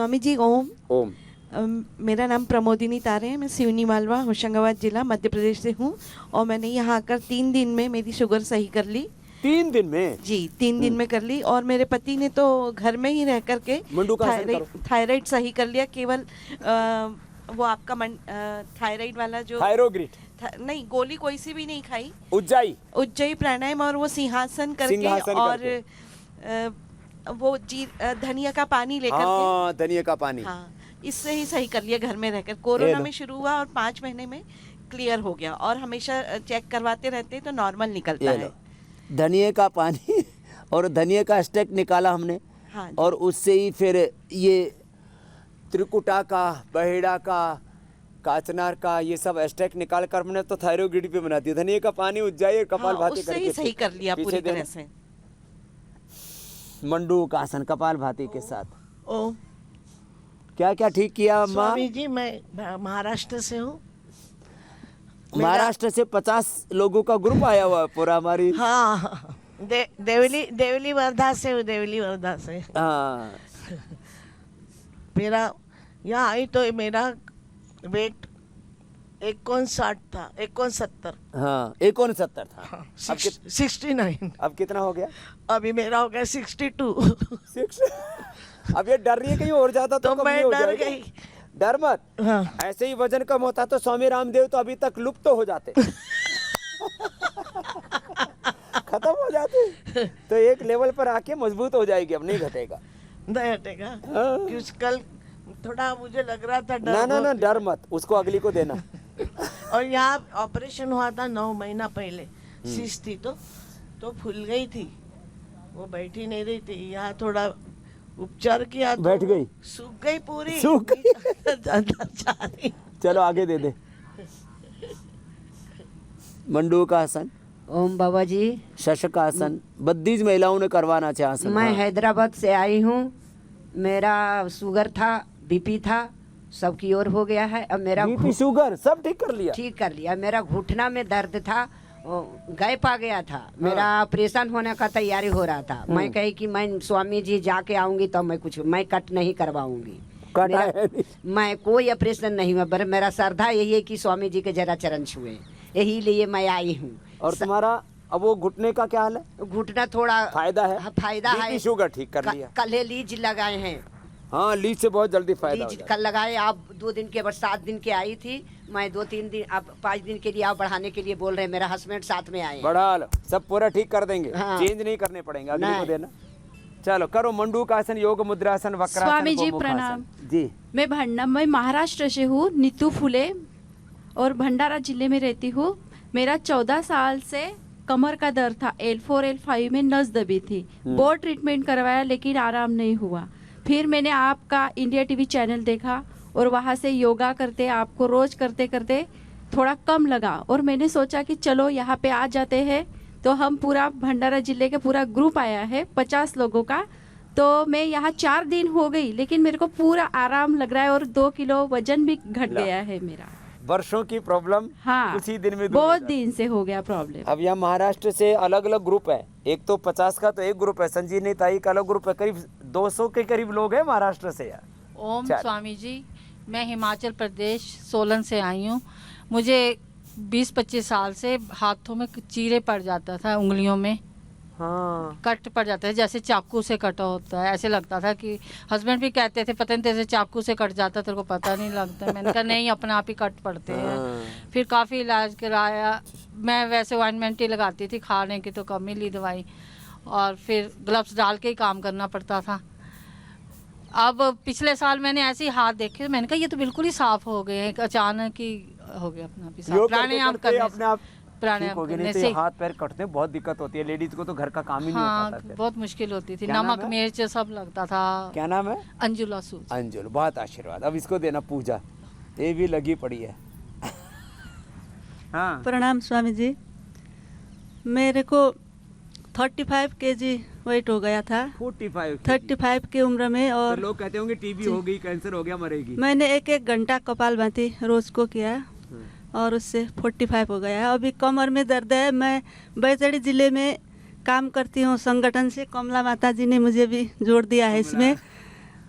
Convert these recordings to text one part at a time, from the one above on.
स्वामी जी ओम। ओम। मेरा नाम प्रमोदिनी तारे है। मैं सिवनी मालवा होशंगाबाद जिला मध्य प्रदेश से हूँ और मैंने यहाँ आकर 3 दिन में मेरी शुगर सही कर ली। 3 दिन में? जी 3 दिन में कर ली। और मेरे पति ने तो घर में ही रह करके थायराइड सही कर लिया। केवल वो आपका थायराइड वाला जो थायरोग्रिड नहीं, गोली कोई सी भी नहीं खाई। उज्जाई प्राणायाम और वो सिंहासन करके और वो धनिया का पानी लेकर हाँ, धनिया का पानी, हाँ, इससे ही सही कर लिया घर में रहकर। कोरोना में शुरू हुआ और 5 महीने में क्लियर हो गया और हमेशा चेक करवाते रहते तो नॉर्मल निकलता है। धनिया का पानी और धनिया का स्टेक निकाला हमने। हाँ, और उससे ही फिर ये त्रिकुटा का, बहेड़ा का, काचनार का, ये सब स्टेक निकाल कर हमने तो थायरोग्रिड पे बना दिया। धनिया का पानी, उज्जाई और कपालभाति करके ही सही कर लिया पूरी तरह से। मंडूक आसन कपालभाति के साथ। ओ क्या क्या ठीक किया अम्मा? स्वामी जी मैं महाराष्ट्र से हूँ। महाराष्ट्र से 50 लोगों का ग्रुप आया हुआ है पूरा हमारी। हाँ, देवली वर्धा से हूँ, देवली वर्धा से। हाँ। मेरा यहाँ आई तो मेरा वेट 69 था, 69। हाँ, 69 था। हाँ, 69। अब कितना हो गया? अभी मेरा हो गया 62। अब ये डर रही है कहीं और ज्यादा तो मैं डर गई। डर मत। हाँ। ऐसे ही वजन कम होता तो स्वामी रामदेव तो अभी तक लुप्त हो जाते। खत्म हो जाते। तो एक लेवल पर आके मजबूत हो जाएगी, अब नहीं घटेगा। नहीं घटेगा। क्योंकि कल थोड़ा मुझे लग रहा था डर। ना डर मत, उसको अगली को देना। और यहाँ ऑपरेशन हुआ था 9 महीना पहले। सिस्ट थी तो फूल गई थी, वो बैठी नहीं रही थी। यहाँ थोड़ा उपचार किया तो बैठ गई, सूख गई पूरी। सूख गई। चलो आगे दे। मंडूक आसन, ओम बाबा जी। शशकासन, बद्दीज महिलाओं ने करवाना चाहिए आसन। मैं हैदराबाद से आई हूँ। मेरा शुगर था, बीपी था, सब की ओर हो गया है। अब मेरा बीपी शुगर सब ठीक कर लिया। मेरा घुटना में दर्द था, गैप आ गया था। मेरा ऑपरेशन होने का तैयारी हो रहा था। मैं कही कि मैं स्वामी जी जाके आऊंगी तो मैं कट नहीं करवाऊंगी। मैं कोई ऑपरेशन नहीं हुआ। मेरा श्रद्धा यही है कि स्वामी जी के जरा चरण छुए, यही लिए मैं आई हूँ। और तुम्हारा अब वो घुटने का क्या हाल है? घुटना थोड़ा फायदा है। फायदा है। शुगर ठीक कर लिया। कल लीज लगाए हैं। हाँ, लीज से बहुत जल्दी फायदा हो जाता है। कल लगाए। आप 2 दिन के बाद 7 दिन के आई थी मैं। 2-3 दिन, आप 5 दिन के लिए आप बढ़ाने के लिए बोल रहे हैं। मेरा हस्बैंड साथ में आए। बढ़ा लो, सब पूरा ठीक कर देंगे। हाँ। चेंज नहीं करने पड़ेंगे, अगली को देना। चलो करो मंडूक आसन, योग मुद्रासन, वक्रासन। स्वामी जी प्रणाम जी। मैं महाराष्ट्र से हूँ, नीतू फुले, और भंडारा जिले में रहती हूँ। मेरा 14 साल से कमर का दर्द था। L4 L5 में नस दबी थी। बहुत ट्रीटमेंट करवाया लेकिन आराम नहीं हुआ। फिर मैंने आपका इंडिया टीवी चैनल देखा और वहाँ से योगा करते, आपको रोज करते करते थोड़ा कम लगा और मैंने सोचा कि चलो यहाँ पे आ जाते हैं। तो हम पूरा भंडारा जिले का पूरा ग्रुप आया है 50 लोगों का। तो मैं यहाँ 4 दिन हो गई लेकिन मेरे को पूरा आराम लग रहा है और 2 किलो वजन भी घट गया है मेरा। वर्षों की प्रॉब्लम हाँ, उसी दिन में बहुत दिन से हो गया प्रॉब्लम। अब यहाँ महाराष्ट्र से अलग अलग ग्रुप है। एक तो 50 का तो एक ग्रुप है, संजीवनी ताई का अलग ग्रुप है। करीब 200 के करीब लोग हैं महाराष्ट्र से यार। ओम स्वामी जी, मैं हिमाचल प्रदेश सोलन से आई हूँ। मुझे 20-25 साल से हाथों में चीरे पड़ जाता था, उंगलियों में। हाँ, कट पड़ जाता है जैसे चाकू से कटा होता है। ऐसे लगता था कि हस्बैंड भी कहते थे पता नहीं तेरे चाकू से कट जाता, तेरे को पता नहीं लगता। मैंने कहा नहीं, अपने आप ही कट पड़ते हैं। फिर काफ़ी इलाज कराया। मैं वैसे ऑइंटमेंट ही लगाती थी, खाने की तो कम ही ली दवाई, और फिर ग्लव्स डाल के ही काम करना पड़ता था। अब पिछले साल मैंने ऐसे ही हाथ देखे, मैंने कहा ये तो बिल्कुल ही साफ हो गए हैं। अचानक ही हो गया अपना भी साफ। प्राणायाम करने अपने आप प्राणायाम करने से हाथ पैर कटते हैं, बहुत दिक्कत होती है। लेडीज को तो घर का काम ही नहीं होता था। बहुत मुश्किल होती थी, नमक मिर्च सब लगता था। क्या नाम है? अंजुला सूद। अंजुल, बहुत आशीर्वाद। अब इसको देना पूजा, ये भी लगी पड़ी है। हाँ। प्रणाम स्वामी जी। मेरे को 35 kg वेट हो गया था। 35 की उम्र में। और तो लोग कहते होंगे टीबी हो गई, कैंसर हो गया, मरेगी। मैंने 1-1 घंटा कपालभाति रोज को किया और उससे 45 हो गया है। अभी कमर में दर्द है। मैं बैतडी जिले में काम करती हूँ संगठन से। कमला माता जी ने मुझे भी जोड़ दिया है इसमें।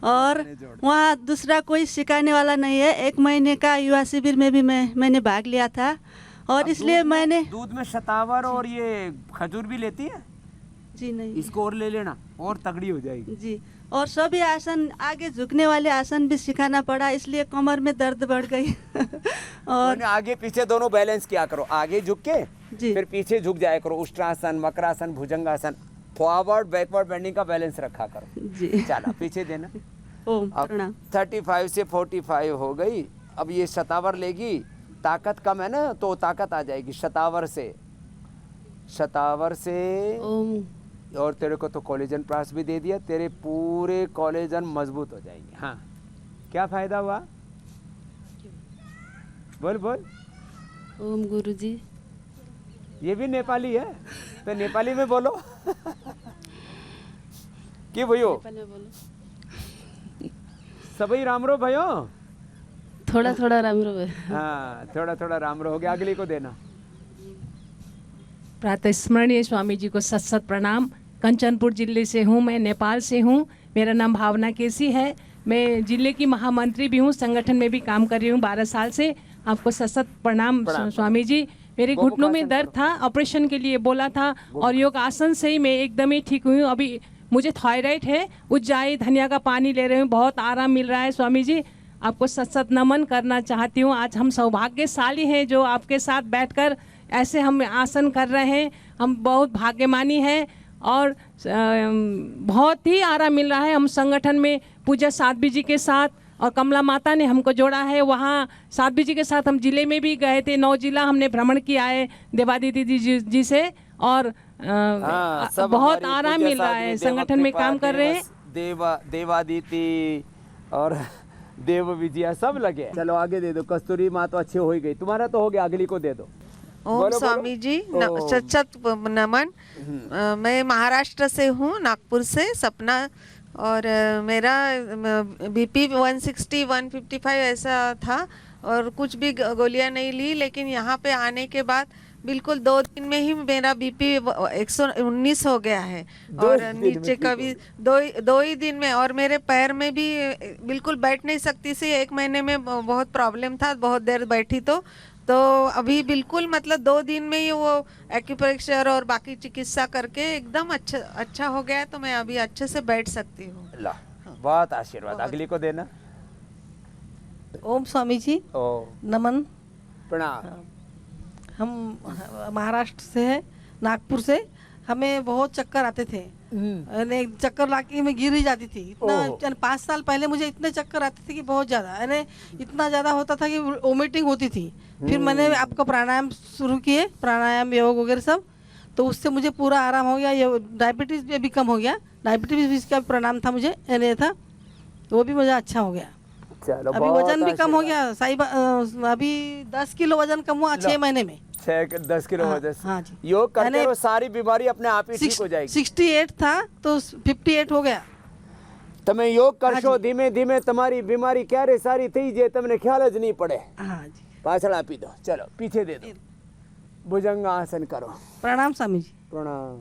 और वहाँ दूसरा कोई सिखाने वाला नहीं है। 1 महीने का युवा शिविर में भी मैंने भाग लिया था और इसलिए मैंने दूध में शतावर और ये खजूर भी लेती है? जी नहीं, इसको और ले लेना और तगड़ी हो जाएगी जी। और सभी आसन, आगे झुकने वाले आसन भी सिखाना पड़ा, इसलिए कमर में दर्द बढ़ गई और आगे पीछे दोनों बैलेंस किया करो, आगे झुक के जी, फिर पीछे झुक जाया करो। उष्ट्रासन, मकरासन, भुजंगासन, फॉरवर्ड बैकवर्ड बेंडिंग का बैलेंस रखा करो जी। चला पीछे देना। ओम अब प्रणाम। 35 से 45 हो गई। अब ये शतावर लेगी, ताकत कम है ना तो ताकत आ जाएगी शतावर से। ओम। और तेरे को तो कोलेजन प्रास भी दे दिया, तेरे पूरे कोलेजन मजबूत हो जाएंगे। हाँ, क्या फायदा हुआ? बोल बोल। ओम गुरुजी। ये भी नेपाली है तो नेपाली में बोलो कि भयो सभी रामरो भयो? थोड़ा थोड़ा राम्रो है। हाँ, थोड़ा थोड़ा रामरो हो गया। अगली को देना। प्रातः स्मरणीय स्वामी जी को सत सत प्रणाम। कंचनपुर जिले से हूँ, मैं नेपाल से हूँ। मेरा नाम भावना केसी है। मैं जिले की महामंत्री भी हूँ, संगठन में भी काम कर रही हूँ 12 साल से। आपको सत सत प्रणाम स्वामी जी। मेरे घुटनों में दर्द था, ऑपरेशन के लिए बोला था और योग आसन से ही मैं एकदम ही ठीक हुई हूँ। अभी मुझे थायराइड है, उज्जाई धनिया का पानी ले रही हूँ, बहुत आराम मिल रहा है स्वामी जी। आपको सत सत नमन करना चाहती हूँ। आज हम सौभाग्यशाली हैं जो आपके साथ बैठकर ऐसे हम आसन कर रहे हैं। हम बहुत भाग्यमानी हैं और बहुत ही आराम मिल रहा है। हम संगठन में पूज्य साध्वी जी के साथ और कमला माता ने हमको जोड़ा है। वहाँ साध्वी जी के साथ हम जिले में भी गए थे, 9 जिला हमने भ्रमण किया है देवादिति जी से और बहुत आराम मिल रहा है। संगठन में काम कर रहे हैं। देवादिति और देव विजया सब लगे। चलो आगे दे दो। कस्तूरी माँ तो अच्छी हो ही गई, तुम्हारा तो हो गया, अगली को दे दो। ओम स्वामी जी सत नमन। मैं महाराष्ट्र से हूँ, नागपुर से, सपना। और मेरा बीपी 160 155 ऐसा था और कुछ भी गोलियां नहीं ली, लेकिन यहाँ पे आने के बाद बिल्कुल 2 दिन में ही मेरा बीपी 119 हो गया है। और नीचे का भी दो ही दिन में। और मेरे पैर में भी बिल्कुल बैठ नहीं सकती थी। 1 महीने में बहुत प्रॉब्लम था, बहुत देर बैठी तो अभी बिल्कुल मतलब 2 दिन में ही वो एक्यूप्रेशर और बाकी चिकित्सा करके एकदम अच्छा हो गया। तो मैं अभी अच्छे से बैठ सकती हूँ। बहुत आशीर्वाद। अगली को देना। ओम स्वामी जी नमन प्रणाम। हम महाराष्ट्र से हैं, नागपुर से। हमें बहुत चक्कर आते थे, चक्कर लाके मैं गिर ही जाती थी। इतना 5 साल पहले मुझे इतने चक्कर आते थे कि बहुत ज़्यादा, यानी इतना ज़्यादा होता था कि वोमिटिंग होती थी। फिर मैंने आपका प्राणायाम शुरू किए, प्राणायाम योग वगैरह सब, तो उससे मुझे पूरा आराम हो गया। ये डायबिटीज़ भी अभी कम हो गया। डायबिटीज़ भी इसका प्रणाम था मुझे, नहीं था, वो भी मुझे अच्छा हो गया। अभी वजन भी कम हो गया। अभी 10 किलो वजन कम हुआ 6 महीने में। 10 किलो वजन। हाँ जी। योग करते रहो, सारी बीमारी अपने आप ही ठीक हो जाएगी। 68 था तो 58 हो गया। તમે યોગ કરશો ધીમે ધીમે તમારી બીમારી ક્યારે સારી થઈ જાય તમને ખ્યાલ જ નહીં પડે। हाँ जी। પાછળ આપી દો। ચલો પીछे दे दो। भुजंगासन करो। प्रणाम स्वामी जी। प्रणाम।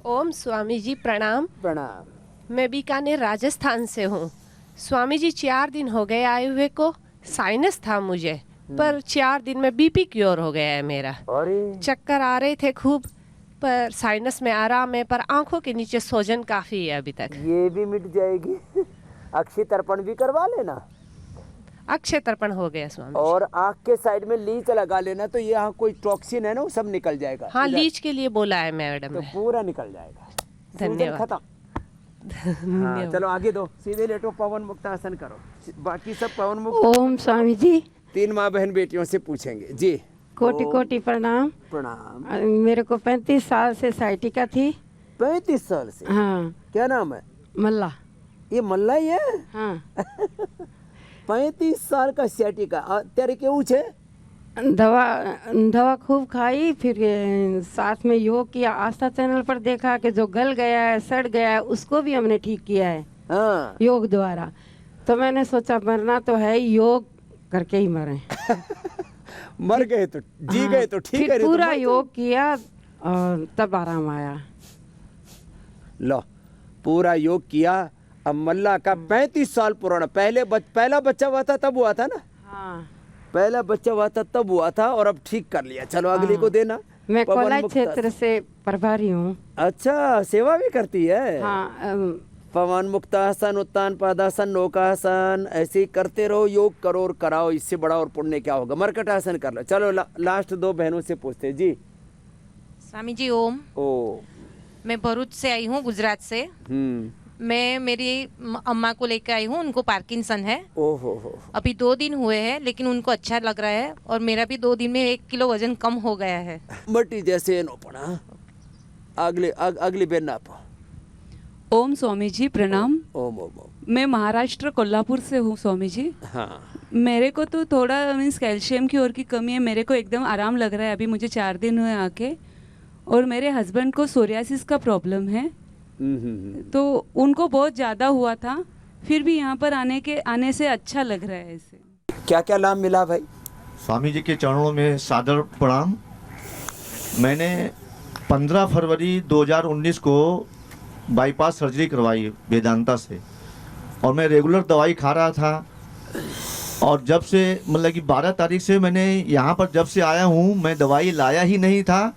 ओम स्वामी जी प्रणाम। प्रणाम। मैं बीकानेर राजस्थान से हूँ। स्वामी जी 4 दिन हो गए आए हुए को। साइनस था मुझे, पर 4 दिन में बीपी क्योर हो गया है मेरा। चक्कर आ रहे थे खूब, पर साइनस में आराम है, पर आंखों के नीचे सोजन काफी है अभी तक। ये भी मिट जाएगी। अक्षय तर्पण भी करवा लेना। अक्षय तर्पण हो गया स्वामी। और आँख के साइड में लीच लगा लेना, तो यहाँ कोई टॉक्सिन है ना वो सब निकल जाएगा। हाँ, लीच के लिए बोला है मैडम तो पूरा निकल जाएगा। धन्यवाद। खत्म। हाँ, चलो आगे दो। सीधे लेटो, पवन मुक्त आसन करो। बाकी सब पवन मुक्त। ओम स्वामी जी। 3 माँ बहन बेटियों से पूछेंगे जी। कोटि कोटि प्रणाम। प्रणाम। मेरे को 35 साल से साइटिका थी। 35 साल से? हाँ। क्या नाम है? मल्ला। ये मल्ला ही है? हाँ। 35 साल का साइटिका। तेरे केવું છે? दवा खूब खाई, फिर साथ में योग किया। आस्था चैनल पर देखा कि जो गल गया है, सड़ गया है, उसको भी हमने ठीक किया है। हाँ। योग द्वारा। तो मैंने सोचा मरना तो है, योग करके ही मरें। मर गए तो जी गए तो ठीक है। पूरा योग किया और तब आराम आया। लो पूरा योग किया। अब मल्ला का 35 साल पुराना, पहला बच्चा हुआ था तब हुआ था ना? हाँ। पहला बच्चा हुआ था तब हुआ था और अब ठीक कर लिया। चलो अगली को देना। मैं पवन कोलाई मुक्ता क्षेत्र से प्रभारी हूँ। अच्छा, सेवा भी करती है। हाँ। पवन मुक्तासन, उत्तान पादासन, नौकासन, ऐसे ही करते रहो, योग करो और कराओ, इससे बड़ा और पुण्य क्या होगा। मरकटासन कर लो। चलो लास्ट दो बहनों से पूछते जी। स्वामी जी ओम। मैं भरूच से आई हूँ, गुजरात से। मैं मेरी अम्मा को लेकर आई हूँ, उनको पार्किंसन है। ओहो। अभी 2 दिन हुए हैं लेकिन उनको अच्छा लग रहा है और मेरा भी 2 दिन में 1 किलो वजन कम हो गया है। मट्टी जैसे नोपना। अगली बेन आप। ओम स्वामी जी प्रणाम। ओम। मैं महाराष्ट्र कोल्हापुर से हूँ स्वामी जी। हाँ। मेरे को तो थोड़ा मीन्स कैल्शियम की और की कमी है। मेरे को एकदम आराम लग रहा है, अभी मुझे 4 दिन हुए आके। और मेरे हस्बैंड को सोरियासिस का प्रॉब्लम है, तो उनको बहुत ज़्यादा हुआ था, फिर भी यहाँ पर आने से अच्छा लग रहा है। ऐसे क्या क्या लाभ मिला भाई? स्वामी जी के चरणों में सादर प्रणाम। मैंने 15 फरवरी 2019 को बाईपास सर्जरी करवाई वेदांता से और मैं रेगुलर दवाई खा रहा था। और जब से मतलब कि 12 तारीख से मैंने यहाँ पर जब से आया हूँ, मैं दवाई लाया ही नहीं था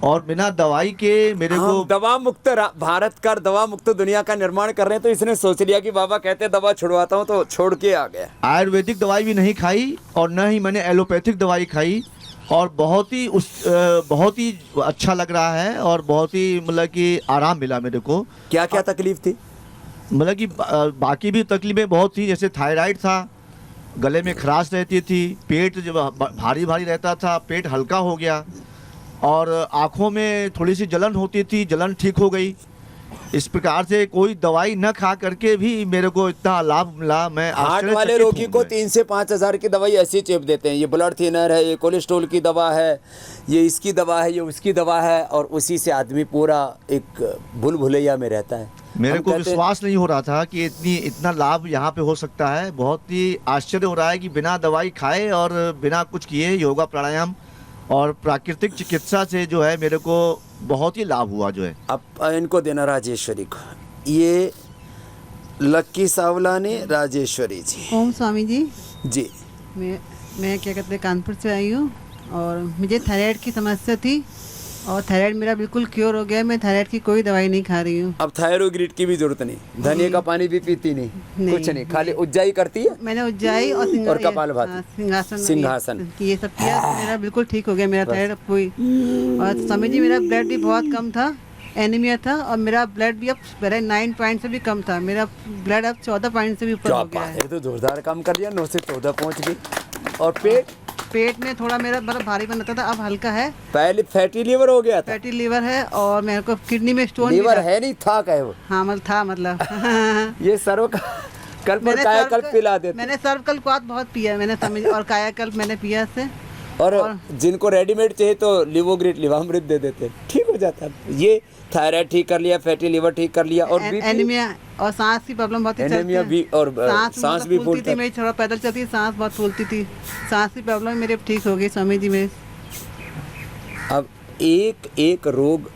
और बिना दवाई के मेरे को दवा मुक्त भारत का दवा मुक्त दुनिया का निर्माण कर रहे हैं, तो इसने सोच लिया कि बाबा कहते दवा छुड़वाता हूँ, तो छोड़ के आ गया। आयुर्वेदिक दवाई भी नहीं खाई और न ही मैंने एलोपैथिक दवाई खाई और बहुत ही अच्छा लग रहा है और बहुत ही मतलब कि आराम मिला मेरे को। क्या क्या तकलीफ थी? मतलब कि बाकी भी तकलीफें बहुत थी, जैसे थायराइड था, गले में खराश रहती थी, पेट जब भारी भारी रहता था, पेट हल्का हो गया और आँखों में थोड़ी सी जलन होती थी, जलन ठीक हो गई। इस प्रकार से कोई दवाई न खा करके भी मेरे को इतना लाभ मिला। मैं हार्ट वाले रोगी को 3 से 5 हज़ार की दवाई ऐसी चेप देते हैं। ये ब्लड थिनर है, ये कोलेस्ट्रॉल की दवा है, ये इसकी दवा है, ये उसकी दवा है, और उसी से आदमी पूरा एक भूल भुलैया में रहता है। मेरे को विश्वास नहीं हो रहा था कि इतना लाभ यहाँ पे हो सकता है। बहुत ही आश्चर्य हो रहा है कि बिना दवाई खाए और बिना कुछ किए योगा प्राणायाम और प्राकृतिक चिकित्सा से जो है मेरे को बहुत ही लाभ हुआ जो है। अब इनको देना राजेश्वरी को। ये लक्की सावलानी राजेश्वरी जी। ओम स्वामी जी। जी। मैं क्या कहते हैं कानपुर से आई हूँ और मुझे थायराइड की समस्या थी और थायराइड मेरा बिल्कुल क्योर हो गया। मैं थायराइड की कोई दवाई नहीं खा रही हूँ। अब थायरोग्रिड की भी जरूरत नहीं, धनिया का पानी भी पीती नहीं, कुछ नहीं, खाली उज्जाई करती है। मैंने उज्जाई और कपालभाति, सिंहासन ये सब किया, मेरा बिल्कुल ठीक हो गया मेरा थायराइड कोई। और स्वामी जी मेरा ब्लड भी बहुत कम था, एनीमिया था, और मेरा ब्लड भी अब 9 पॉइंट से भी कम था। मेरा ब्लड अब 14 पॉइंट से भी ऊपर हो गया है। तो जोरदार काम कर दिया, 9 से 14 पहुँच गई। और पेट में थोड़ा मेरा भारी बनता था, अब हल्का है। पहले फैटी लीवर हो गया था। फैटी लीवर है और मेरे को किडनी में स्टोन लीवर है नहीं था कहे वो। हाँ मतलब ये सर्व कल्प और कायाकल्प पिला देते। मैंने सर्वकल्प बहुत पिया मैंने समझ, और कायाकल्प मैंने पिया से। और जिनको रेडीमेड चाहिए तो लिवोग्रिड लिवामृत दे देते, ठीक हो जाता है। ये थायराइड ठीक कर लिया, फैटी लीवर ठीक कर लिया, और एनीमिया और सांस की प्रॉब्लम बहुत एनीमिया भी, और सांस भी फूलती थी। मैं थोड़ा पैदल चलती थी, सांस बहुत फूलती थी। सांस की प्रॉब्लम मेरे ठीक हो गई स्वामी जी में। अब एक रोग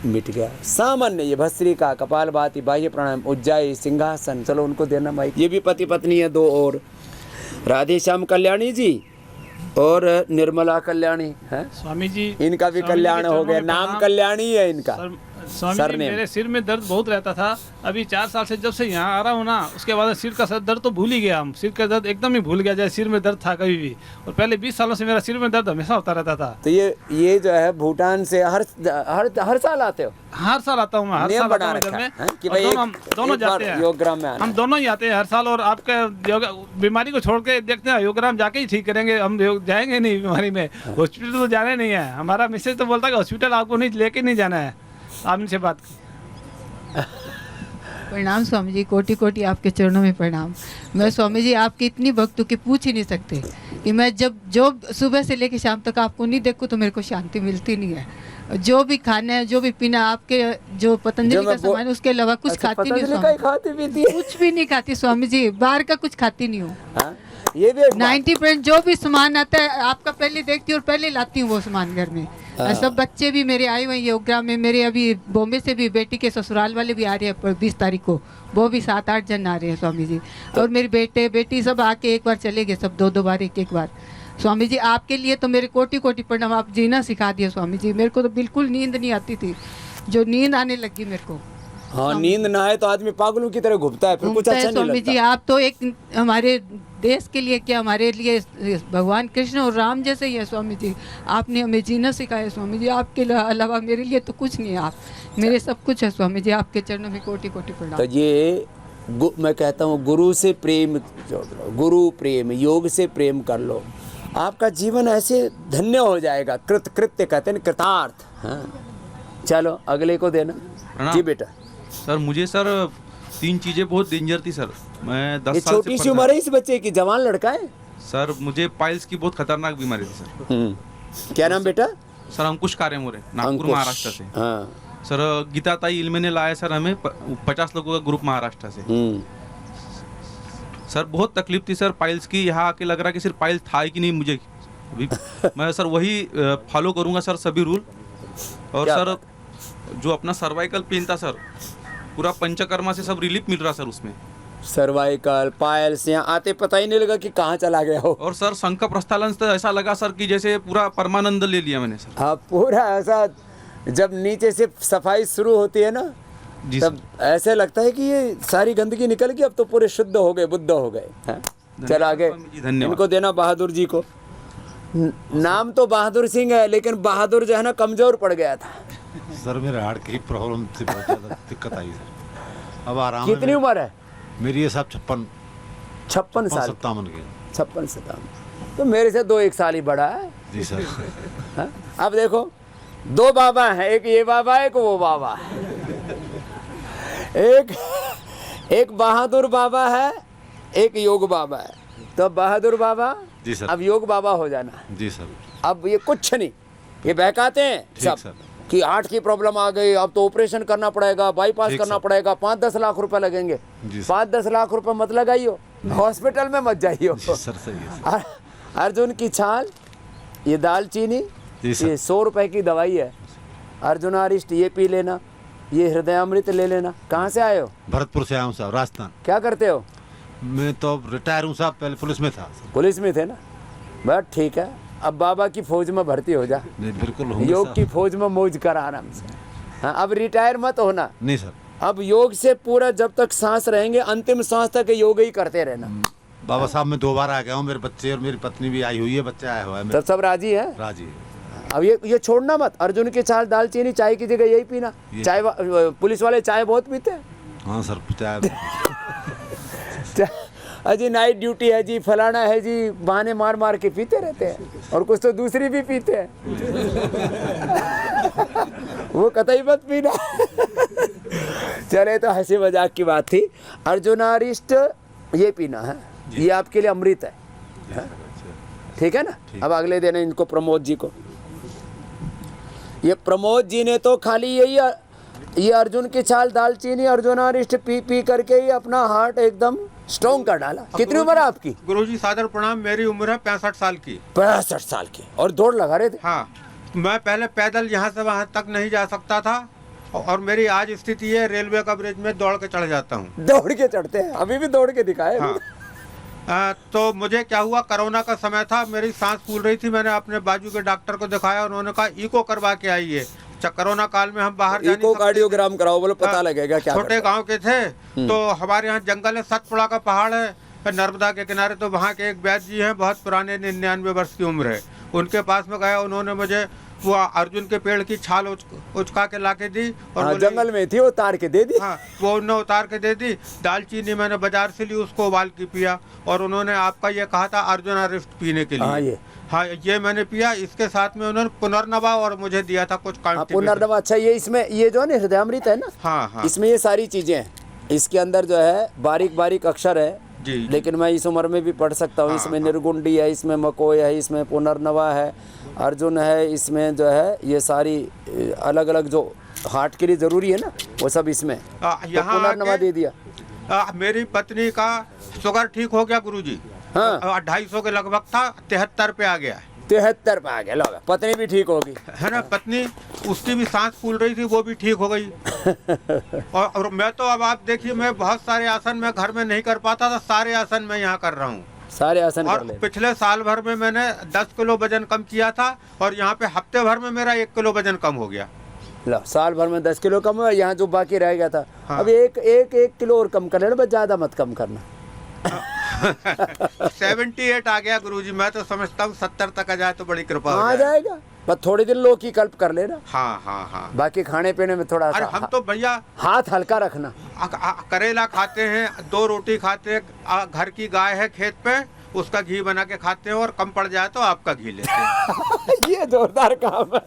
मिट गया सामान्य। ये भस्त्रिका, कपालभाति, बाह्य प्राणायाम, उज्जाई, सिंहासन। चलो उनको देना माइक। ये भी पति पत्नी है, 2 और, राधे श्याम कल्याणी जी और निर्मला कल्याणी है स्वामी जी। इनका भी कल्याण हो गया। नाम कल्याणी है इनका। स्वामी जी मेरे सिर में दर्द बहुत रहता था। अभी 4 साल से जब से यहाँ आ रहा हूँ ना, उसके बाद सिर का दर्द तो भूल ही गया। हम सिर का दर्द एकदम ही भूल गया, जैसे सिर में दर्द था कभी भी। और पहले 20 सालों से मेरा सिर में दर्द हमेशा होता रहता था। तो ये जो है भूटान से हर साल आते हो? हर साल आता हूँ मैं, हर साल आता हूँ इधर में। हम दोनों जाते हैं योगग्राम में, हम दोनों ही आते हैं हर साल। और आपके बीमारी को छोड़ के देखते हैं, योगग्राम जाके ही ठीक करेंगे, हम जाएंगे नहीं बीमारी में। हॉस्पिटल तो जाना नहीं है। हमारा मैसेज तो बोलता है कि हॉस्पिटल आपको नहीं लेके नहीं जाना है। आप इनसे बात प्रणाम स्वामी जी, कोटि कोटि आपके चरणों में प्रणाम। मैं स्वामी जी आपकी इतनी भक्त हूँ कि पूछ ही नहीं सकते कि मैं जो सुबह से लेकर शाम तक आपको नहीं देखूँ तो मेरे को शांति मिलती नहीं है। जो भी खाना है, जो भी पीना, आपके जो पतंजलि का सामान है उसके अलावा कुछ खाती नहीं हूँ। कुछ भी नहीं खाती स्वामी जी, बाहर का कुछ खाती नहीं हूँ। ये भी 90% जो भी सामान आता है आपका पहले देखती हूँ और पहले लाती हूँ वो सामान घर में। और सब बच्चे भी मेरे आए हुए हैं योगग्राम में। मेरे अभी बॉम्बे से भी बेटी के ससुराल वाले भी आ रहे हैं 20 तारीख को, वो भी 7-8 जन आ रहे हैं स्वामी जी। और मेरे बेटे बेटी सब आके एक बार चले गए, सब 2-2 बार एक बार। स्वामी जी आपके लिए तो मेरे कोटि कोटि प्रणाम, आप जीना सिखा दिया स्वामी जी। मेरे को तो बिल्कुल नींद नहीं आती थी, जो नींद आने लगी मेरे को। हाँ, नींद ना आए तो आदमी पागलों की तरह घूमता है, फिर कुछ अच्छा नहीं लगता। स्वामी जी आप तो एक हमारे देश के लिए क्या, हमारे लिए भगवान कृष्ण और राम जैसे ही है स्वामी जी। आपने हमें जीना सिखाया स्वामी जी, आपके अलावा मेरे लिए तो कुछ नहीं है, आप मेरे सब कुछ है स्वामी जी। आपके चरणों में कोटि कोटि प्रणाम। तो ये मैं कहता हूँ गुरु से प्रेम जोड़ लो, गुरु प्रेम, योग से प्रेम कर लो, आपका जीवन ऐसे धन्य हो जाएगा। कृत्य कहते हैं कृतार्थ। हाँ चलो अगले को देना। जी बेटा। सर मुझे सर 3 चीज़ें बहुत डेंजर थी सर। मैं 10 साल से छोटी सी उम्र है इस बच्चे की, जवान लड़का है सर। मुझे पाइल्स की बहुत खतरनाक बीमारी थी सर। क्या नाम बेटा? सर अंकुश कारेमोरे, नागपुर महाराष्ट्र से। हाँ। सर गीता ताई इल्मे ने लाया सर हमें 50 लोगों का ग्रुप महाराष्ट्र से। सर बहुत तकलीफ थी सर पाइल्स की, यहाँ आके लग रहा कि सिर्फ पाइल्स था ही कि नहीं मुझे अभी। मैं सर वही फॉलो करूँगा सर सभी रूल। और सर जो अपना सर्वाइकल पेन था सर, पूरा पंचकर्मा से सब रिलीफ मिल रहा सर उसमें। सर्वाइकल पाइल्स यहाँ आते पता ही नहीं लगा कि कहाँ चला गया हो। और सर शंख प्रस्थालन तो ऐसा लगा सर कि जैसे पूरा परमानंद ले लिया मैंने सर। हाँ पूरा ऐसा, जब नीचे से सफाई शुरू होती है ना तब ऐसे लगता है कि ये सारी गंदगी निकल गई, अब तो पूरे शुद्ध हो गए, बुद्ध हो गए। चल आगे इनको देना बहादुर जी को। नाम तो बहादुर सिंह है लेकिन बहादुर जो है ना कमजोर पड़ गया था सर। मेरे हार्ट की प्रॉब्लम थी, बहुत ज़्यादा दिक्कत आई सर। अब आराम। कितनी उम्र है मेरी? ये सब 56 साल 57 के। 56-57 तो मेरे से 2-1 साल ही बड़ा है। जी सर। हाँ? अब देखो 2 बाबा हैं, एक ये बाबा एक वो बाबा। एक बहादुर बाबा है, एक योग बाबा है। तो बहादुर बाबा जी सर, अब योग बाबा हो जाना। जी सर। अब ये कुछ नहीं, ये बहकाते हैं सब कि हार्ट की प्रॉब्लम आ गई, अब तो ऑपरेशन करना पड़ेगा, बाईपास करना पड़ेगा, 5-10 लाख रुपए लगेंगे। 5-10 लाख रुपए मत लगाइयो, हॉस्पिटल में मत जाइयो। अर्जुन की छाल, ये दालचीनी, ये 100 रुपए की दवाई है। अर्जुनारिष्ट ये पी लेना, ये हृदयामृत ले लेना। कहाँ से आए हो? भरतपुर से आया हूँ साहब, राजस्थान। क्या करते हो? मैं तो रिटायर हूँ साहब, पहले पुलिस में था। पुलिस में थे ना, बस ठीक है। अब बाबा की फौज में भर्ती हो जा। बिल्कुल योग की फौज में मौज कर आराम से। हाँ अब रिटायर मत होना। नहीं सर। अब योग से पूरा जब तक सांस रहेंगे अंतिम सांस तक योग ही करते रहना। बाबा साहब मैं 2 बार आ गया हूँ, मेरे बच्चे और मेरी पत्नी भी आई हुई है, बच्चा आया हुआ है। तब सब राजी है? राजी है। अब ये छोड़ना मत। अर्जुन की छाल दालचीनी, चाय की जगह यही पीना। चाय पुलिस वाले चाय बहुत पीते हैं। हाँ सर चाय। अजी नाइट ड्यूटी है जी, फलाना है जी, बहाने मार मार के पीते रहते हैं। और कुछ तो दूसरी भी पीते हैं। वो कतई मत पीना। चले तो हंसी मजाक की बात थी। अर्जुनारिष्ट ये पीना है, ये आपके लिए अमृत है। ठीक है ना? अब अगले दिन इनको प्रमोद जी को। ये प्रमोद जी ने तो खाली यही ये अर्जुन की छाल दालचीनी अर्जुनारिष्ट पी करके ही अपना हार्ट एकदम स्ट्रॉन्ग कर डाला। कितनी उम्र है आपकी? गुरुजी सादर प्रणाम, मेरी उम्र है 65 साल की। 65 साल की। और दौड़ लगा रहे थे? हाँ, मैं पहले पैदल यहाँ से वहाँ तक नहीं जा सकता था और मेरी आज स्थिति है रेलवे का ब्रिज में दौड़ के चढ़ जाता हूँ। दौड़ के चढ़ते हैं? अभी भी दौड़ के दिखाए। हाँ। तो मुझे क्या हुआ, कोरोना का समय था, मेरी सांस फूल रही थी। मैंने अपने बाजू के डॉक्टर को दिखाया, उन्होंने कहा इको करवा के आइए। कोरोना काल में हम बाहर इको कार्डियोग्राम कराओ, बोलो पता लगेगा क्या। छोटे गांव के थे तो हमारे यहाँ जंगल है, सतपुड़ा का पहाड़ है नर्मदा के किनारे। तो वहाँ के एक वैद्य जी हैं, बहुत पुराने, 99 वर्ष की उम्र है। उनके पास में गया, उन्होंने मुझे वो अर्जुन के पेड़ की छाल उचका के ला के दी। और जंगल में थी, उतार के दे दी। हाँ, वो उन्होंने उतार के दे दी। दालचीनी मैंने बाजार से ली, उसको उबाल के पिया। और उन्होंने आपका ये कहा था अर्जुनारिष्ट पीने के लिए। हाँ, ये मैंने पिया। इसके साथ में उन्होंने पुनर्नवा और मुझे दिया था कुछ पुनर्नवा। अच्छा, ये इसमें ये जो है हृदयामृत है ना? हाँ हाँ, इसमें ये सारी चीजें हैं। इसके अंदर जो है बारीक बारीक अक्षर है जी, लेकिन मैं इस उम्र में भी पढ़ सकता हूँ। इसमें निर्गुंडी है, इसमें मकोय है, इसमें पुनर्नवा है, अर्जुन है, इसमें जो है ये सारी अलग अलग जो हार्ट के लिए जरूरी है ना वो सब इसमें। यहाँ पुनर्नवा दे दिया। मेरी पत्नी का शुगर ठीक हो गया गुरुजी। हाँ, 250 के लगभग था, 73 पे आ गया है। 73 पे आ गया। लो पत्नी भी ठीक होगी, है ना, पत्नी उसकी भी सांस फूल रही थी, वो भी ठीक हो गई। और मैं तो अब आप देखिए, मैं बहुत सारे आसन मैं घर में नहीं कर पाता था, सारे आसन मैं यहाँ कर रहा हूँ, सारे आसन और कर ले। पिछले साल भर में मैंने 10 किलो वजन कम किया था, और यहाँ पे हफ्ते भर में मेरा 1 किलो वजन कम हो गया। लो साल भर में 10 किलो कम हुआ, यहाँ जो बाकी रह गया था। हाँ। अब एक किलो और कम कर लेना, बस ज्यादा मत कम करना। 78 आ गया गुरुजी, मैं तो समझता हूँ 70 तक आ जाए तो बड़ी कृपा हो आ जाएगा। बस थोड़े दिन लोग की कल्प कर लेना। हाँ हाँ हाँ। बाकी खाने पीने में थोड़ा अरे हम तो भैया हाथ हल्का रखना। करेला खाते हैं, 2 रोटी खाते हैं, घर की गाय है खेत पे, उसका घी बना के खाते हैं, और कम पड़ जाए तो आपका घी लेते हैं। ये जोरदार काम है।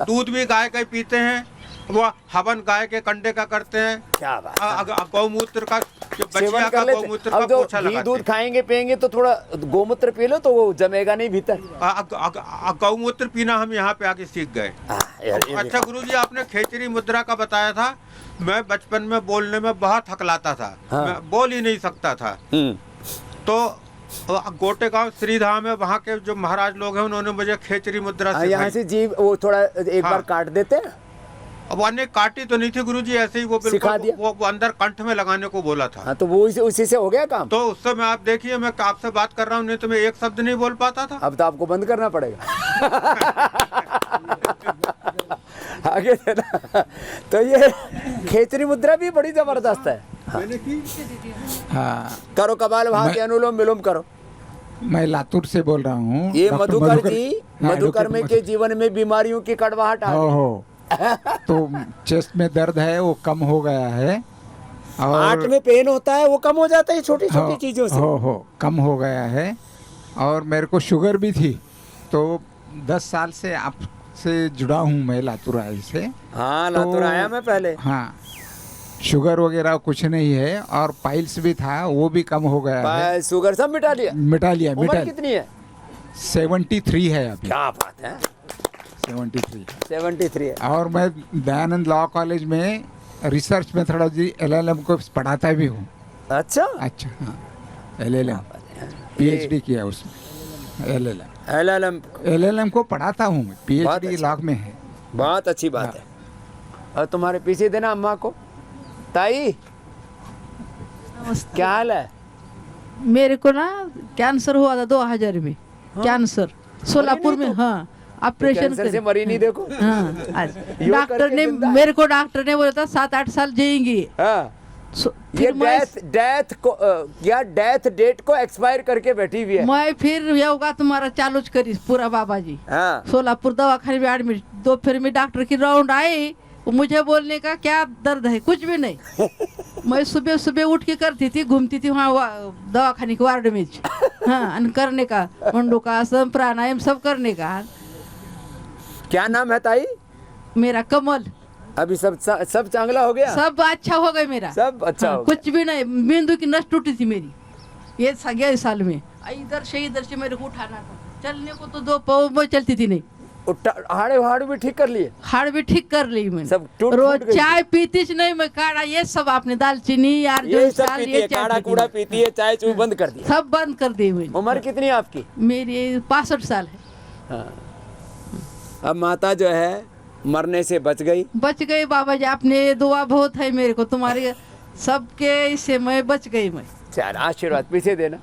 दूध भी गाय का ही पीते हैं, वो हवन गाय के कंडे का करते हैं। क्या बात। गौमूत्र का, जो सेवन बछिया कर का लेते। गौमूत्र अब का जो पोछा घी लगाते दूध खाएंगे पिएंगे तो थोड़ा गोमूत्र पी लो तो वो जमेगा नहीं भीतर। गौमूत्र पीना हम यहाँ पे आके सीख गए। अच्छा गुरुजी, आपने खेचरी मुद्रा का बताया था, मैं बचपन में बोलने में बहुत हकलाता था। हाँ। मैं बोल ही नहीं सकता था। तो गोटे गांव श्रीधाम है, वहाँ के जो महाराज लोग हैं उन्होंने मुझे खेचरी मुद्रा सिखाई। यहाँ से जीव वो थोड़ा एक बार काट देते हैं। अब वो काटी तो नहीं थी गुरुजी, ऐसे ही वो सिखा बिल्कुल वो अंदर कंठ में लगाने को बोला था। हाँ, तो वो उसी से हो गया काम। तो उस समय आप देखिए, मैं आपसे बात कर रहा हूँ, नहीं तो मैं एक शब्द नहीं बोल पाता था। अब तो आपको बंद करना पड़ेगा। आगे देना। तो ये खेचरी मुद्रा भी बड़ी जबरदस्त है। हाँ, हाँ, करो कपाल भाती के अनुलोम विलोम करो। मैं लातूर से बोल रहा हूँ। ये मधुकर जी, मधुकर में के जीवन में बीमारियों की कड़वाहट आ गई। हो तो चेस्ट में दर्द है वो कम हो गया है, और हार्ट में पेन होता है वो कम हो जाता है छोटी छोटी चीजों से। हो कम हो गया है। और मेरे को शुगर भी थी, तो 10 साल से आपसे जुड़ा हूँ मैं लातूराय से। हाँ, लातूर आया मैं पहले। हाँ, शुगर वगैरह कुछ नहीं है, और पाइल्स भी था वो भी कम हो गया है। शुगर सब मिटा लिया। उम्र कितनी है? 73 है अभी। क्या बात है। 73 है। और मैं दयानंद लॉ कॉलेज में रिसर्च मेथोडोलॉजी LLM को पढ़ाता भी हूँ। अच्छा। हाँ, LLM PhD किया उसमें। LLM को पढ़ाता हूँ मैं, PhD लॉ में है। बहुत अच्छी बात है। और तुम्हारे पीछे देना अम्मा को। ताई क्या हाल है? मेरे को ना कैंसर हुआ था 2000 में। कैंसर सोलापुर में। हाँ, ऑपरेशन से मरी नहीं देखो। हाँ, डॉक्टर ने मेरे को बोला था 7-8 साल जिएंगी। हाँ। ये डेथ को या डेथ डेट को एक्सपायर करके बैठी हुई है। मैं फिर योगा तुम्हारा चालू करी पूरा बाबा जी। हाँ। सोलापुर दवाखाने में एडमिट। दोपहर में डॉक्टर की राउंड आई, मुझे बोलने का क्या दर्द है, कुछ भी नहीं। मैं सुबह सुबह उठ के करती थी, घूमती थी वहाँ दवाखाने के वार्ड में। हाँ, करने का मंडूकासन प्राणायाम सब करने का। क्या नाम है ताई? मेरा कमल। अभी सब चांगला हो गया? सब अच्छा हो गया मेरा। सब अच्छा हो गया। कुछ भी नहीं, बिंदु की नस टूटी थी मेरी ये 11 साल में। इधर से मेरे को उठाना था, चलने को तो 2 पाँव में चलती थी नहीं। हाड़ भी ठीक कर लिए? हाड़ भी ठीक कर ली मैंने। सब रोज चाय पीती नहीं मैं, काढ़ा ये सब आपने दालचीनी यार ये सब पीती है, काढ़ा कूड़ा पीती है, चाय चू बंद कर दिया? सब बंद कर दी मैंने। उम्र कितनी है आपकी? मेरी 65 साल है। हाँ। अब माता जो है मरने से बच गई बाबा जी, आपने दुआ बहुत है मेरे को, तुम्हारे सबके इससे मैं बच गई। मैं चल आशीर्वाद पीछे देना।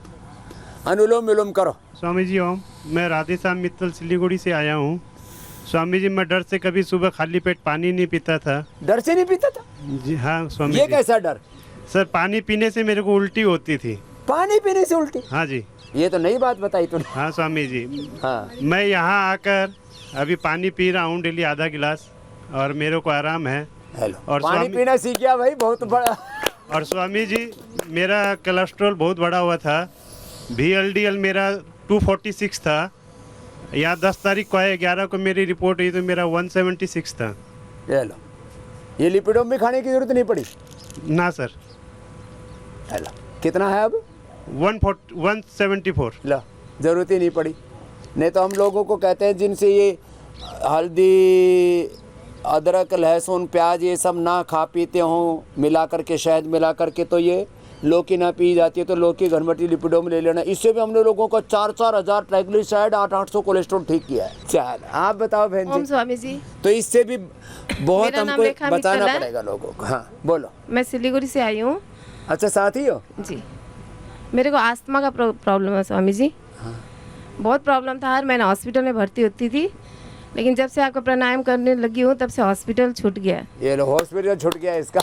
अनुलोम विलोम करो। स्वामी जी ओम। मैं राधेश्याम मित्तल सिलीगुड़ी से आया हूँ। स्वामी जी, मैं डर से कभी सुबह खाली पेट पानी नहीं पीता था। डर से नहीं पीता था? जी हाँ स्वामी जी। ये कैसा डर? सर, पानी पीने से मेरे को उल्टी होती थी। पानी पीने से उल्टी? हाँ जी। ये तो नई बात बताई तूने। हाँ स्वामी जी। हाँ। मैं यहाँ आकर अभी पानी पी रहा हूँ डेली आधा गिलास, और मेरे को आराम है। हेलो। और पानी पीना सीख गया भाई, बहुत बड़ा। और स्वामी जी, मेरा कोलेस्ट्रॉल बहुत बड़ा हुआ था। VLDL मेरा 246 था। यहाँ 10 तारीख को है, 11 को मेरी रिपोर्ट हुई तो मेरा 176 था। ये लो, ये लिपिडोम भी खाने की जरूरत नहीं पड़ी ना सर। हेलो, कितना है अब? 174। लो, जरूरत ही नहीं पड़ी। नहीं तो हम लोगों को कहते हैं जिनसे ये हल्दी, अदरक, लहसुन, प्याज ये सब ना खा पीते हों, मिला करके शहद मिला करके, तो ये लौकी ना पी जाती है तो लौकी घरमटी लिपिडोम ले लेना। इससे भी हमने लोगों को 4-4 हज़ार ट्राइग्लिसराइड 800 कोलेस्ट्रॉल ठीक किया है। चल आप बताओ बहन ओम जी। स्वामी जी। तो इससे भी बहुत मेरा नाम हमको रेखा मित्तल बताना है। पड़ेगा लोगों को। हाँ बोलो। मैं सिलीगुड़ी से आई हूँ। अच्छा साथी हो जी। मेरे को आस्थमा का प्रॉब्लम है स्वामी जी। बहुत प्रॉब्लम था, हर महीने हॉस्पिटल में भर्ती होती थी, लेकिन जब से आपका प्राणायाम करने लगी हूँ तब से हॉस्पिटल छूट गया। ये लो हॉस्पिटल छूट गया इसका।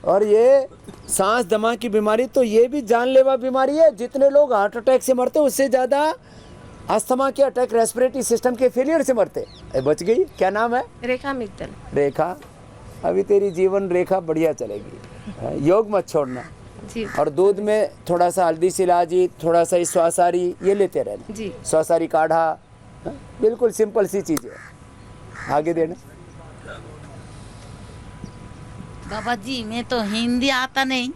और ये सांस दमा की बीमारी तो ये भी जानलेवा बीमारी है। जितने लोग हार्ट अटैक से मरते हैं उससे ज़्यादा अस्थमा के अटैक रेस्पिरेटरी सिस्टम के फेलियर से मरते हैं। बच गई। क्या नाम है? रेखा मित्तल। रेखा, अभी तेरी जीवन रेखा बढ़िया चलेगी। योग मत छोड़ना जी। और दूध में थोड़ा सा हल्दी शिलाजी, थोड़ा सा स्वासारी ये लेते रहना जी। स्वासारी काढ़ा। बिल्कुल सिंपल सी चीज़ है। आगे देना। बाबा जी मैं तो हिंदी आता नहीं।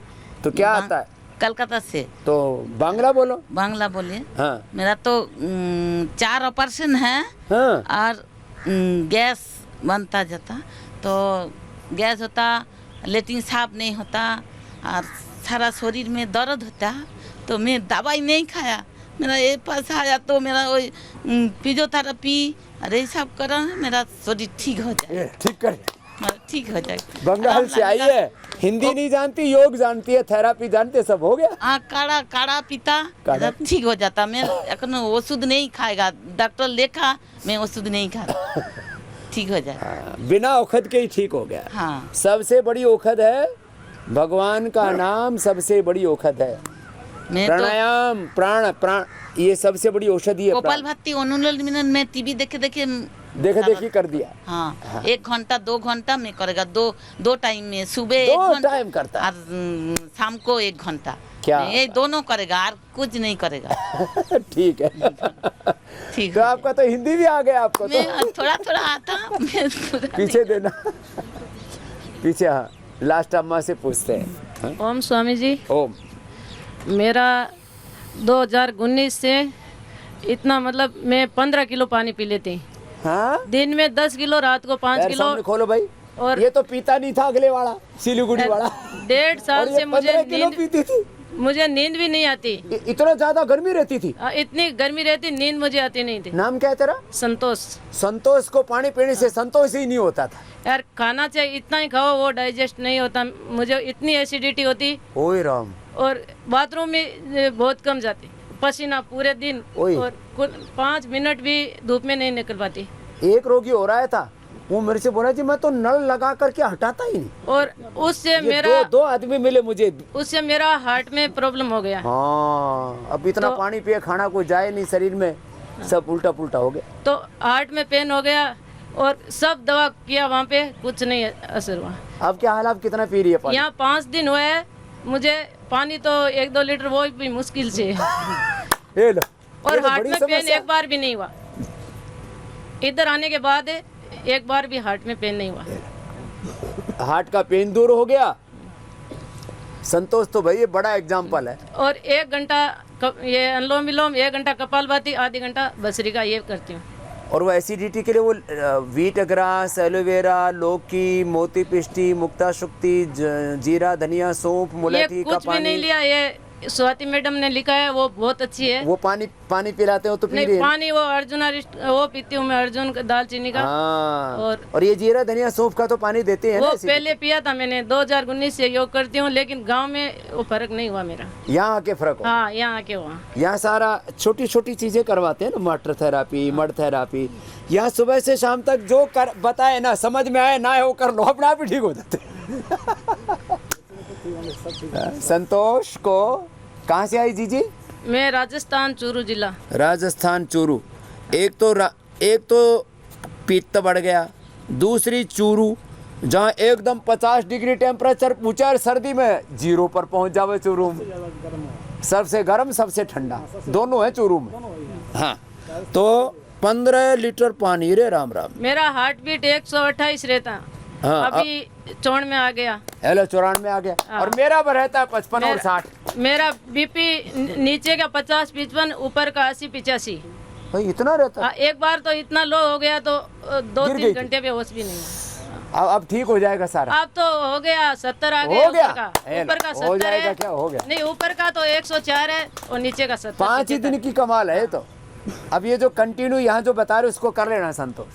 तो क्या आता है? कलकत्ता से। तो बांग्ला बोलो। बांग्ला बोलिए। हाँ। मेरा तो 4 ऑपरेशन है। हाँ। और गैस बनता जाता, तो गैस होता, लेटिन साफ नहीं होता और सारा शरीर में दर्द होता, तो मैं दवाई नहीं खाया। मेरा ये पास आया तो मेरा वही फिजियोथेरेपी अरे सब करा, मेरा शरीर ठीक हो जाए। ठीक कर, ठीक हो जाए। बंगाल से आई है, हिंदी नहीं जानती, योग जानती है, थेरापी जानती है, सब हो गया। हाँ काढ़ा काढ़ा पीता ठीक हो जाता। मैं औषध नहीं खाएगा, डॉक्टर लेखा मैं औषध नहीं खाता, ठीक हो जाए। बिना औषध के ही ठीक हो गया। हाँ। सबसे बड़ी औषध है भगवान का नाम, सबसे बड़ी औषध है प्राणायाम। प्राण ये सबसे बड़ी औषधि है। कपाल भाती अनुलोम में टीवी देखे देखी कर दिया। हाँ। 1 घंटा 2 घंटा में करेगा, दो टाइम में, सुबह 2 1 घंटा टाइम करता और शाम को 1 घंटा। क्या ये दोनों करेगा और कुछ नहीं करेगा। ठीक है। ठीक। तो आपका तो हिंदी भी आ गया आपको। मैं तो थोड़ा थोड़ा आता। पीछे देना, पीछे। हाँ लास्ट अम्मा से पूछते हैं। ओम स्वामी जी। ओम। मेरा 2019 से इतना, मतलब मैं 15 किलो पानी पी लेती। हाँ? दिन में 10 किलो, रात को 5 किलो। सामने खोलो भाई। और ये तो पीता नहीं था अगले वाला, सिलीगुड़ी वाला। 1.5 साल से मुझे पीती थी। मुझे नींद भी नहीं आती। इतना ज्यादा गर्मी रहती थी? इतनी गर्मी रहती, नींद मुझे आती नहीं थी। नाम क्या है तेरा? संतोष। संतोष को पानी पीने से संतोष ही नहीं होता था। यार खाना चाहिए, इतना ही खाओ, वो डाइजेस्ट नहीं होता। मुझे इतनी एसिडिटी होती। ओए राम। और बाथरूम में बहुत कम जाती, पसीना पूरे दिन, और 5 मिनट भी धूप में नहीं निकल पाती। एक रोगी हो रहा था, वो मेरे से बोला जी मैं तो नल लगा करके हटाता ही नहीं। और उससे मेरा दो आदमी मिले मुझे, उससे मेरा हार्ट में प्रॉब्लम हो गया। हाँ, अब इतना तो, पानी पिए, खाना कोई जाए नहीं शरीर में, सब उल्टा पुल्टा हो गया। तो हार्ट में पेन हो गया और सब दवा किया, वहाँ पे कुछ नहीं असर हुआ। अब क्या हाल, आप कितना पी रही है पानी? यहाँ 5 दिन हुए है, मुझे पानी तो 1-2 लीटर वो भी मुश्किल से। ये लो। और हार्ट में पेन एक बार भी नहीं हुआ। इधर आने के बाद एक बार भी हार्ट में पेन नहीं हुआ। हार्ट का पेन दूर हो गया। संतोष तो भाई ये बड़ा एग्जाम्पल है। और 1 घंटा ये अनुलोम विलोम, 1 घंटा कपालभाति, आधी घंटा भस्त्रिका, ये करती हूँ। और वो एसिडिटी के लिए वो व्हीट ग्रास, एलोवेरा, लौकी, मोती पिष्टी, मुक्ता शुक्ति, जीरा, धनिया, सौंफ, मुलैठी का कुछ भी नहीं लिया। ये स्वाति मैडम ने लिखा है, वो बहुत अच्छी है। वो पानी पिलाते हो तो पी रही है? पानी वो अर्जुन वो पीती हूँ मैं, अर्जुन दालचीनी का। हाँ। और ये जीरा, धनिया, सौंफ का तो पानी देते हैं वो ना? पहले पिया था मैंने, 2019 से योग करती हूँ, लेकिन गांव में वो फर्क नहीं हुआ मेरा। यहाँ आके फर्क हुआ? हाँ यहाँ आके हुआ। यहाँ सारा छोटी छोटी चीजें करवाते हैं ना, वाटर थेरापी, मड थेरापी। यहाँ सुबह से शाम तक जो कर बताए ना, समझ में आए ना, वो कर लो, अपने आप ही ठीक हो जाते। संतोष को कहाँ से आई जीजी? मैं राजस्थान, चूरू जिला। राजस्थान चूरू। एक तो पित्त बढ़ गया, दूसरी चूरू, जहाँ एकदम 50 डिग्री टेम्परेचर पूछा और सर्दी में 0 पर पहुँच जावे चूरू में। सबसे गर्म सबसे ठंडा दोनों है चूरू में। हाँ, तो 15 लीटर पानी रे राम राम। मेरा हार्ट बीट 128 रहता। हाँ, अभी 54 में आ गया। हेलो 94 में आ गया। हाँ। और मेरा रहता है 55 और 60। मेरा बीपी नीचे का 50-55, ऊपर का 80-85। भाई इतना रहता है? एक बार तो इतना लो हो गया तो 2-3 घंटे पे होश भी नहीं। अब ठीक हो जाएगा सारा। अब तो हो गया 70 आ गया। हो गया? ऊपर का 70 हो जाएगा है। क्या? हो गया। नहीं, ऊपर का तो 104 है और नीचे का 70। 5 ही दिन की कमाल है ये तो। अब ये जो कंटिन्यू यहाँ जो बता रहे हो उसको कर लेना संतो।